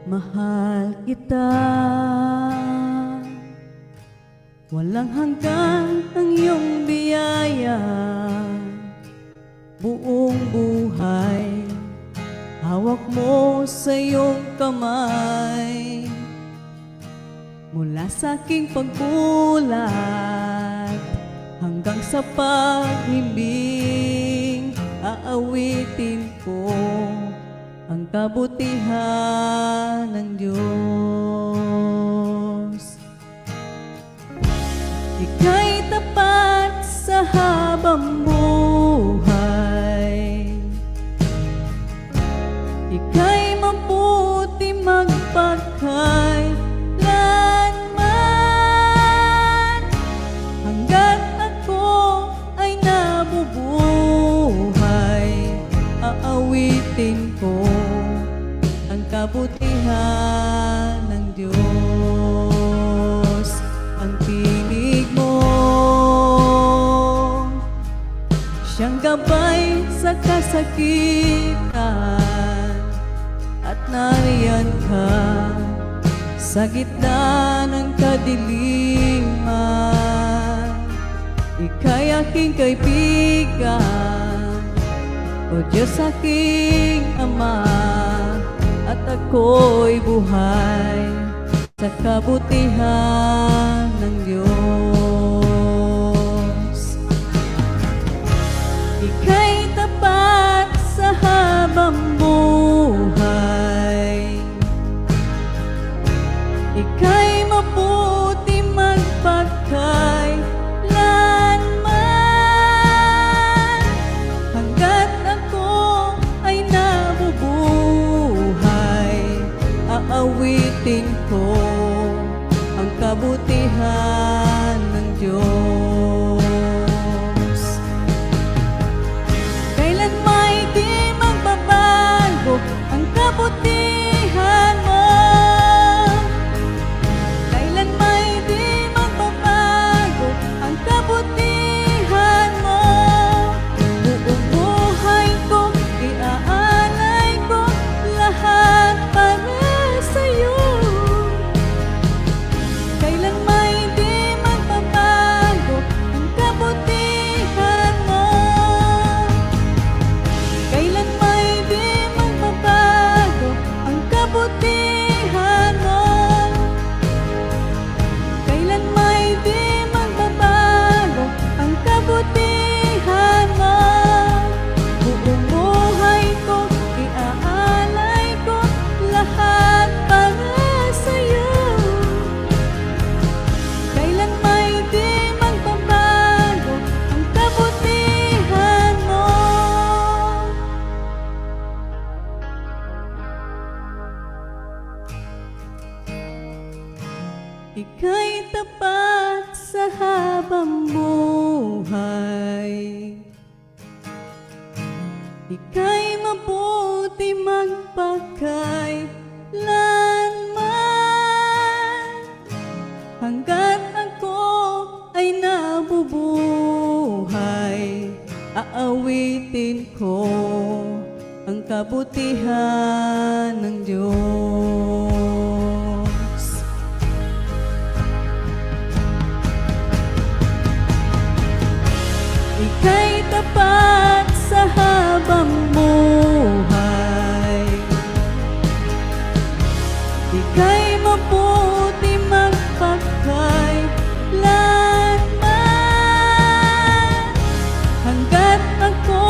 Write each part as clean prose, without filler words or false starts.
Mahal kita, walang hanggan ang iyong biyaya. Buong buhay, hawak mo sa iyong kamay. Mula sa aking pagbulat hanggang sa pag-ibig, aawitin ko ang kabutihan ng Diyos. Ika'y tapat sa habang buhay, ika'y mabuti magpakailanman. Hanggat ako ay nabubuhay, aawitin ko ang kabutihan ng Diyos. Ang tinig mo, siyang gabay sa kasakitan, at nariyan ka sa gitna ng kadiliman. Ika'y aking kaibigan, O Diyos aking Ama, at ako'y buhay sa kabutihan ng Diyos. Ika'y tapat sa habang buhay, ika'y mabuti magpakailanman. Hanggat ako ay nabubuhay, aawitin ko ang kabutihan ng Diyos. Kailan may di magbabago ang kabutihan mo, kailan may di magbabago ang kabutihan mo. Buong buhay ko, iaalay ko lahat para sa'yo. Kailan may di magbabago ang kabutihan mo, kailan may di magbabago ang kabutihan mo, kailan may di magbabago ang kabutihan mo. Buong buhay ko, iaalay ko lahat para sa'yo. Kailan may di magbabago ang kabutihan mo. Ika'y tapat sa habang buhay, ika'y mabuti magpakailanman. Hanggat ako ay nabubuhay, aawitin ko ang kabutihan ng Diyos. Ika'y tapat sa habang buhay, ika'y mabuti magpakailanman. Hanggat ako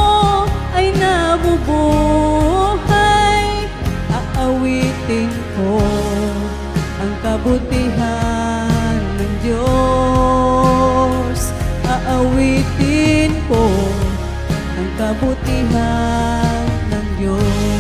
ay nabubuhay, aawitin ko ang kabutihan ng Diyos. Aawitin ko ang kabutihan ng Diyos.